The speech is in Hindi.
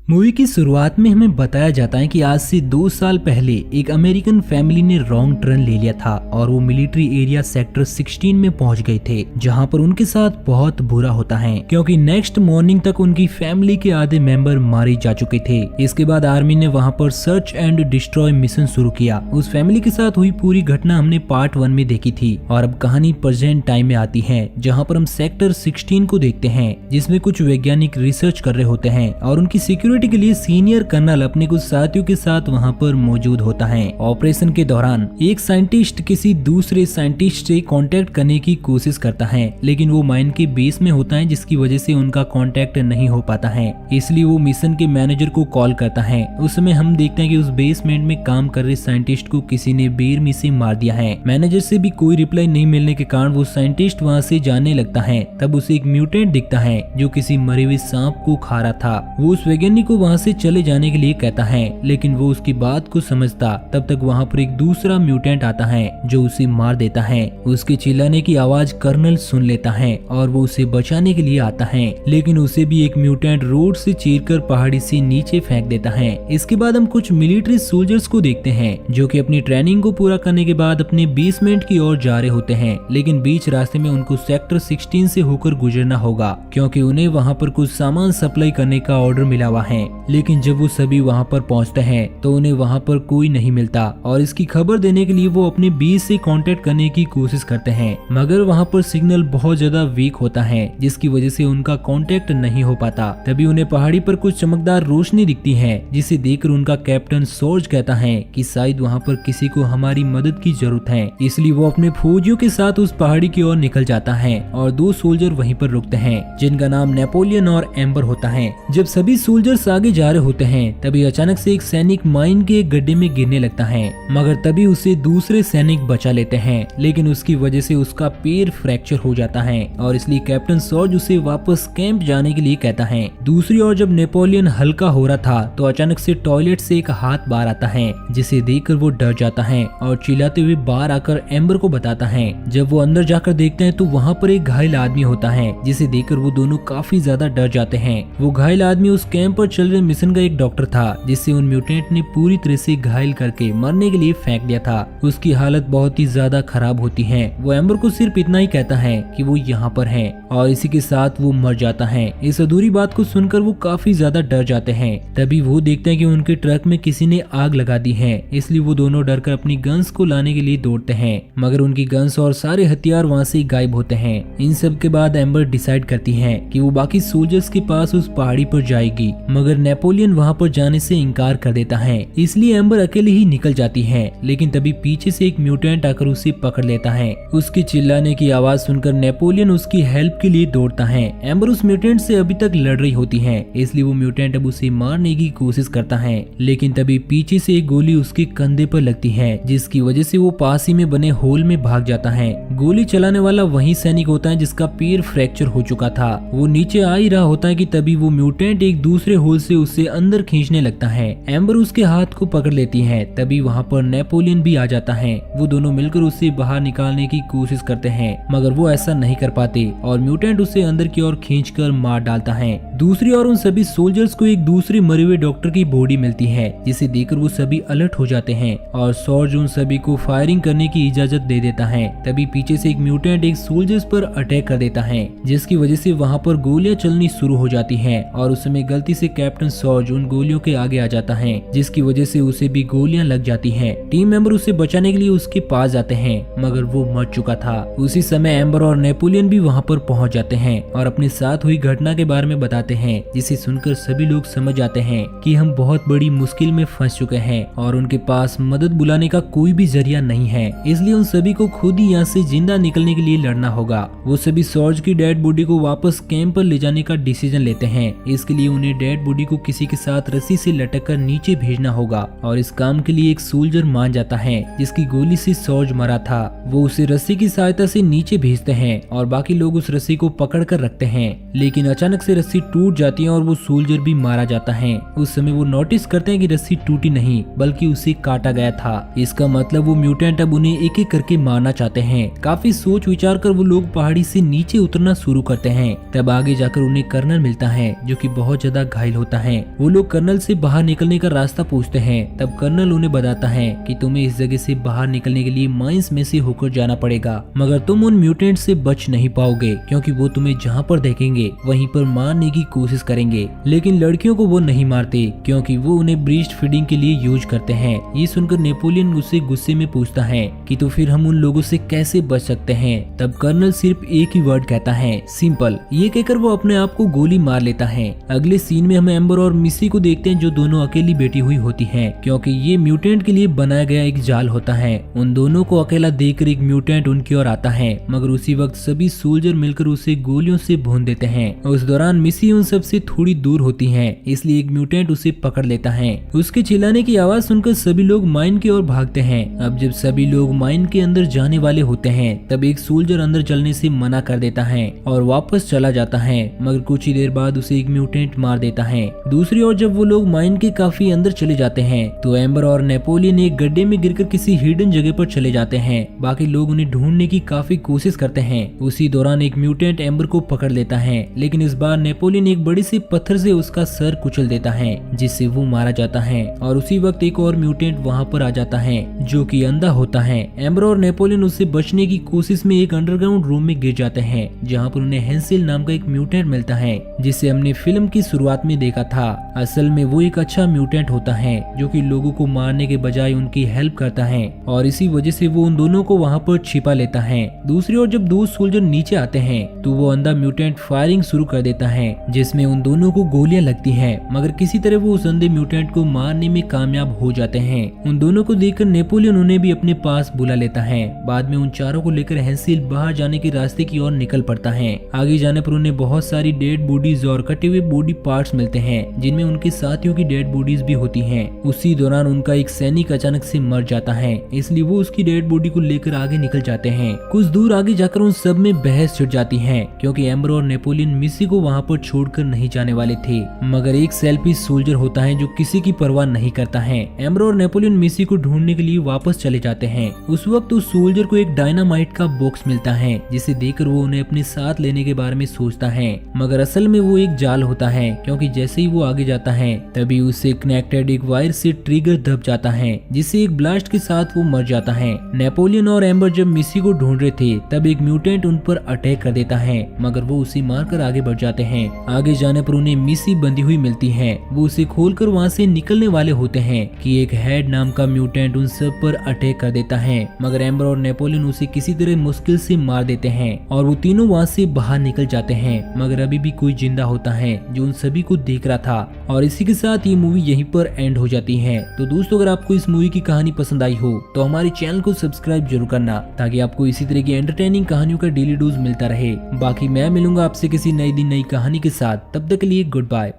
मूवी की शुरुआत में हमें बताया जाता है कि आज से 2 साल पहले एक अमेरिकन फैमिली ने रॉन्ग टर्न ले लिया था और वो मिलिट्री एरिया सेक्टर 16 में पहुंच गए थे, जहां पर उनके साथ बहुत बुरा होता है क्योंकि नेक्स्ट मॉर्निंग तक उनकी फैमिली के आधे मेंबर मारे जा चुके थे। इसके बाद आर्मी ने वहां पर सर्च एंड डिस्ट्रॉय मिशन शुरू किया। उस फैमिली के साथ हुई पूरी घटना हमने पार्ट 1 में देखी थी और अब कहानी प्रेजेंट टाइम में आती है, जहाँ पर हम सेक्टर 16 को देखते हैं, जिसमें कुछ वैज्ञानिक रिसर्च कर रहे होते हैं और उनकी सिक्योरिटी के लिए सीनियर कर्नल अपने कुछ साथियों के साथ वहां पर मौजूद होता है। ऑपरेशन के दौरान एक साइंटिस्ट किसी दूसरे साइंटिस्ट से कांटेक्ट करने की कोशिश करता है, लेकिन वो माइन के बेस में होता है, जिसकी वजह से उनका कांटेक्ट नहीं हो पाता है। इसलिए वो मिशन के मैनेजर को कॉल करता है। उस समय हम देखते हैं कि उस बेसमेंट में काम कर रहे साइंटिस्ट को किसी ने बेरमी से मार दिया है। मैनेजर से भी कोई रिप्लाई नहीं मिलने के कारण वो साइंटिस्ट वहाँ से जाने लगता है। तब उसे एक म्यूटेंट दिखता है जो किसी मरे हुए सांप को खा रहा था। वो उस वैज्ञानिक को वहाँ से चले जाने के लिए कहता है, लेकिन वो उसकी बात को समझता। तब तक वहाँ पर एक दूसरा म्यूटेंट आता है जो उसे मार देता है। उसके चिल्लाने की आवाज कर्नल सुन लेता है और वो उसे बचाने के लिए आता है, लेकिन उसे भी एक म्यूटेंट रोड से चीरकर पहाड़ी से नीचे फेंक देता है। इसके बाद हम कुछ मिलिट्री सोल्जर्स को देखते हैं जो कि अपनी ट्रेनिंग को पूरा करने के बाद अपने बेसमेंट की ओर जा रहे होते हैं, लेकिन बीच रास्ते में उनको सेक्टर 16 से होकर गुजरना होगा क्योंकि उन्हें वहाँ पर कुछ सामान सप्लाई करने का ऑर्डर मिला हुआ है। लेकिन जब वो सभी वहाँ पर पहुँचते हैं तो उन्हें वहाँ पर कोई नहीं मिलता और इसकी खबर देने के लिए वो अपने बीच से कांटेक्ट करने की कोशिश करते हैं, मगर वहाँ पर सिग्नल बहुत ज्यादा वीक होता है, जिसकी वजह से उनका कांटेक्ट नहीं हो पाता। तभी उन्हें पहाड़ी पर कुछ चमकदार रोशनी दिखती है, जिसे देखकर उनका कैप्टन सॉर्ज कहता है कि शायद वहाँ पर किसी को हमारी मदद की जरूरत है। इसलिए वो अपने फौजियों के साथ उस पहाड़ी की ओर निकल जाता है और 2 सोल्जर वहीं पर रुकते हैं, जिनका नाम नेपोलियन और एम्बर होता है। जब सभी सोल्जर्स आगे जा रहे होते हैं तभी अचानक से एक सैनिक माइन के एक गड्ढे में गिरने लगता है, मगर तभी उसे दूसरे सैनिक बचा लेते हैं, लेकिन उसकी वजह से उसका पैर फ्रैक्चर हो जाता है और इसलिए कैप्टन सॉर्ज उसे वापस कैंप जाने के लिए कहता है। दूसरी ओर जब नेपोलियन हल्का हो रहा था तो अचानक से टॉयलेट से एक हाथ बाहर आता है, जिसे देखकर वो डर जाता है और चिल्लाते हुए बाहर आकर एम्बर को बताता है। जब वो अंदर जाकर देखते हैं तो वहाँ पर एक घायल आदमी होता है, जिसे देखकर वो दोनों काफी ज्यादा डर जाते हैं। वो घायल आदमी उस कैंप पर चल रहे मिशन का एक डॉक्टर था, जिसे उन म्यूटेंट ने पूरी तरह से घायल करके मरने के लिए फेंक दिया था। उसकी हालत बहुत ही ज्यादा खराब होती है। वो एम्बर को सिर्फ इतना ही कहता है कि वो यहाँ पर है और इसी के साथ वो मर जाता है। इस अधूरी बात को सुनकर वो काफी ज्यादा डर जाते हैं। तभी वो देखते हैं कि उनके ट्रक में किसी ने आग लगा दी है, इसलिए वो दोनों डरकर अपनी गन्स को लाने के लिए दौड़ते हैं, मगर उनकी गन्स और सारे हथियार वहाँ से गायब होते हैं। इन सब के बाद एम्बर डिसाइड करती है कि वो बाकी सोल्जर्स के पास उस पहाड़ी पर जाएगी, मगर नेपोलियन वहाँ पर जाने से इनकार कर देता है। इसलिए एम्बर अकेले ही निकल जाती है, लेकिन तभी पीछे से एक म्यूटेंट आकर उसे पकड़ लेता है। उसके चिल्लाने की आवाज सुनकर नेपोलियन उसकी हेल्प के लिए दौड़ता है। एम्बर उस म्यूटेंट से अभी तक लड़ रही होती है, इसलिए वो म्यूटेंट अब उसे मारने की कोशिश करता है, लेकिन तभी पीछे से एक गोली उसके कंधे पर लगती है, जिसकी वजह से वो पास ही में बने होल में भाग जाता है। गोली चलाने वाला वही सैनिक होता है जिसका पैर फ्रैक्चर हो चुका था। वो नीचे आ ही रहा होता है कि तभी वो म्यूटेंट एक दूसरे होल से उसे अंदर खींचने लगता है। एम्बर उसके हाथ को पकड़ लेती है। तभी वहाँ पर नेपोलियन भी आ जाता है। वो दोनों मिलकर उसे बाहर निकालने की कोशिश करते हैं, मगर वो ऐसा नहीं कर पाते और म्यूटेंट उसे अंदर की ओर खींचकर मार डालता है। दूसरी ओर उन सभी सोल्जर्स को एक दूसरे मरे हुए डॉक्टर की बॉडी मिलती है, जिसे देखकर वो सभी अलर्ट हो जाते हैं और सॉर्ज उन सभी को फायरिंग करने की इजाजत दे देता है। तभी पीछे से एक म्यूटेंट एक सोल्जर्स पर अटैक कर देता है, जिसकी वजह से वहाँ पर गोलियां चलनी शुरू हो जाती है और उस समय गलती से कैप्टन सॉर्ज उन गोलियों के आगे आ जाता है, जिसकी वजह से उसे भी गोलियां लग जाती हैं। टीम मेंबर उसे बचाने के लिए उसके पास जाते हैं, मगर वो मर चुका था। उसी समय एम्बर और नेपोलियन भी वहाँ पर पहुँच जाते हैं और अपने साथ हुई घटना के बारे में बताते हैं, जिसे सुनकर सभी लोग समझ जाते हैं कि हम बहुत बड़ी मुश्किल में फंस चुके हैं और उनके पास मदद बुलाने का कोई भी जरिया नहीं है, इसलिए उन सभी को खुद ही यहाँ से जिंदा निकलने के लिए लड़ना होगा। वो सभी सॉर्ज की डेड बॉडी को वापस कैंप पर ले जाने का डिसीजन लेते हैं। इसके लिए उन्हें डेड बॉडी को किसी के साथ रस्सी से लटक कर नीचे भेजना होगा और इस काम के लिए एक सोल्जर मान जाता है, जिसकी गोली से सॉर्ज मरा था। वो उसे रस्सी की सहायता से नीचे भेजते हैं और बाकी लोग उस रस्सी को पकड़ कर रखते हैं, लेकिन अचानक से रस्सी टूट जाती है और वो सोल्जर भी मारा जाता है। उस समय वो नोटिस करते हैं कि रस्सी टूटी नहीं बल्कि उसे काटा गया था। इसका मतलब वो म्यूटेंट अब उन्हें एक एक करके मारना चाहते हैं। काफी सोच विचार कर वो लोग पहाड़ी से नीचे उतरना शुरू करते हैं। तब आगे जाकर उन्हें कर्नल मिलता है, जो कि बहुत ज्यादा घायल घायल होता है। वो लोग कर्नल से बाहर निकलने का रास्ता पूछते हैं। तब कर्नल उन्हें बताता है कि तुम्हें इस जगह से बाहर निकलने के लिए माइंस में से होकर जाना पड़ेगा, मगर तुम उन म्यूटेंट से बच नहीं पाओगे क्योंकि वो तुम्हें जहाँ पर देखेंगे वहीं पर मारने की कोशिश करेंगे। लेकिन लड़कियों को वो नहीं मारते क्योंकि वो उन्हें ब्रीस्ट फीडिंग के लिए यूज करते हैं। ये सुनकर नेपोलियन उससे गुस्से में पूछता है कि तो फिर हम उन लोगों से कैसे बच सकते हैं। तब कर्नल सिर्फ एक ही वर्ड कहता है, सिंपल। ये कहकर वो अपने आप को गोली मार लेता है। अगले सीन में हम एम्बर और मिसी को देखते हैं जो दोनों अकेली बैठी हुई होती हैं क्योंकि ये म्यूटेंट के लिए बनाया गया एक जाल होता है। उन दोनों को अकेला देखकर एक म्यूटेंट उनकी ओर आता है, मगर उसी वक्त सभी सोल्जर मिलकर उसे गोलियों से भून देते हैं। उस दौरान मिसी उन सब से थोड़ी दूर होती है, इसलिए एक म्यूटेंट उसे पकड़ लेता है। उसके चिल्लाने की आवाज सुनकर सभी लोग माइन की ओर भागते हैं। अब जब सभी लोग माइन के अंदर जाने वाले होते हैं तब एक सोल्जर अंदर चलने से मना कर देता है और वापस चला जाता है, मगर कुछ ही देर बाद उसे एक म्यूटेंट मार देता है। दूसरी ओर जब वो लोग माइन के काफी अंदर चले जाते हैं तो एम्बर और नेपोलियन एक गड्ढे में गिरकर किसी हिडन जगह पर चले जाते हैं। बाकी लोग उन्हें ढूंढने की काफी कोशिश करते हैं। उसी दौरान एक म्यूटेंट एम्बर को पकड़ लेता है, लेकिन इस बार नेपोलियन एक बड़ी सी पत्थर से उसका सर कुचल देता है जिससे वो मारा जाता है। और उसी वक्त एक और म्यूटेंट वहाँ पर आ जाता है जो कि अंधा होता है। एम्बर और नेपोलियन उससे बचने की कोशिश में एक अंडरग्राउंड रूम में गिर जाते हैं जहाँ पर उन्हें हेंसिल नाम का एक म्यूटेंट मिलता है जिसे हमने फिल्म की शुरुआत में देखा था। असल में वो एक अच्छा म्यूटेंट होता है जो कि लोगों को मारने के बजाय उनकी हेल्प करता है और इसी वजह से वो उन दोनों को वहाँ पर छिपा लेता है। दूसरी ओर जब दो सोल्जर नीचे आते हैं तो वो अंधा म्यूटेंट फायरिंग शुरू कर देता है जिसमें उन दोनों को गोलियां लगती हैं, मगर किसी तरह वो उस अंधे म्यूटेंट को मारने में कामयाब हो जाते हैं। उन दोनों को देखकर नेपोलियन उन्हें भी अपने पास बुला लेता है। बाद में उन चारों को लेकर हेंसिल बाहर जाने के रास्ते की ओर निकल पड़ता है। आगे जाने पर उन्हें बहुत सारी डेड बॉडीज और कटे हुए बॉडी पार्ट्स मिलते हैं जिनमें उनके साथियों की डेड बॉडीज भी होती हैं। उसी दौरान उनका एक सैनिक अचानक से मर जाता है, इसलिए वो उसकी डेड बॉडी को लेकर आगे निकल जाते हैं। कुछ दूर आगे जाकर उन सब में बहस छिड़ जाती है क्योंकि एम्बर और नेपोलियन मिसी को वहाँ पर छोड़कर नहीं जाने वाले थे, मगर एक सेल्फिश सोल्जर होता है जो किसी की परवाह नहीं करता है। एम्बर और नेपोलियन मिसी को ढूंढने के लिए वापस चले जाते हैं। उस वक्त उस सोल्जर को एक डायनामाइट का बॉक्स मिलता है जिसे देखकर वो उन्हें अपने साथ लेने के बारे में सोचता है, मगर असल में वो एक जाल होता है क्योंकि जैसे ही वो आगे जाता है तभी उससे कनेक्टेड एक वायर से ट्रिगर दब जाता है जिससे एक ब्लास्ट के साथ वो मर जाता है। नेपोलियन और एम्बर जब मिसी को ढूंढ रहे थे तब एक म्यूटेंट उन पर अटैक कर देता है, मगर वो उसे मारकर आगे बढ़ जाते हैं। आगे जाने पर उन्हें मिसी बंधी हुई मिलती है। वो उसे खोलकर वहाँ से निकलने वाले होते हैं कि एक हेड नाम का म्यूटेंट उन सब पर अटैक कर देता है, मगर एम्बर और नेपोलियन उसे किसी तरह मुश्किल से मार देते हैं और वो तीनों वहाँ से बाहर निकल जाते हैं, मगर अभी भी कोई जिंदा होता है जो उन सभी को देख रहा था। और इसी के साथ ये मूवी यहीं पर एंड हो जाती है। तो दोस्तों, अगर आपको इस मूवी की कहानी पसंद आई हो तो हमारे चैनल को सब्सक्राइब जरूर करना ताकि आपको इसी तरह की एंटरटेनिंग कहानियों का डेली डोज मिलता रहे। बाकी मैं मिलूंगा आपसे किसी नई दिन नई कहानी के साथ, तब तक के लिए गुड बाय।